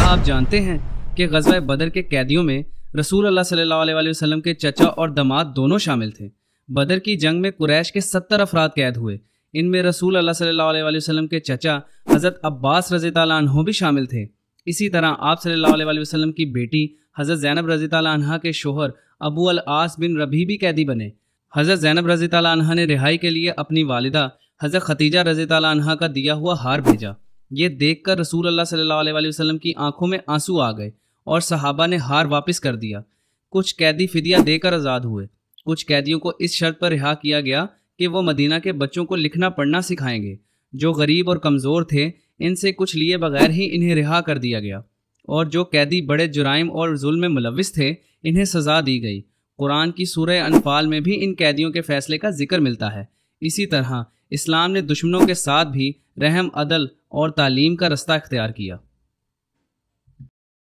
آپ جانتے ہیں کہ غزوہ بدر کے قیدیوں میں رسول اللہ صلی اللہ علیہ وسلم کے چچا اور داماد دونوں شامل تھے۔ بدر کی جنگ میں قریش کے 70 افراد قید ہوئے۔ ان میں رسول اللہ صلی اللہ علیہ وسلم کے چچا حضرت عباس رضی اللہ عنہ بھی شامل تھے۔ اسی طرح آپ صلی اللہ علیہ وسلم کی بیٹی حضرت زینب رضی اللہ عنہ کے شوہر ابو العاص بن ربیع بھی قیدی بنے۔ حضرت زینب رضی اللہ عنہ نے رہائی کے لیے اپنی والدہ حضرت ختیجہ رضی اللہ عنہ کا دیا ہوا ہار بھیجا۔ یہ دیکھ کر رسول اللہ صلی اللہ علیہ وسلم کی آنکھوں میں آنسو آ گئے اور صحابہ نے ہار واپس کر دیا۔ کچھ قیدی فدیہ دے کر آزاد ہوئے۔ کچھ قیدیوں کو اس شرط پر رہا کیا گیا کہ وہ مدینہ کے بچوں کو لکھنا پڑھنا سکھائیں گے۔ جو غریب اور کمزور تھے ان سے کچھ لیے بغیر ہی انہیں رہا کر دیا گیا، اور جو قیدی بڑے جرائم اور ظلم میں ملوث تھے انہیں سزا دی گئی۔ قرآن کی سورہ انفال میں بھی ان قیدیوں کے فیصلے کا ذکر ملتا ہے۔ اسی طرح اسلام نے دشمنوں کے ساتھ بھی رحم، عدل اور تعلیم کا رستہ اختیار کیا۔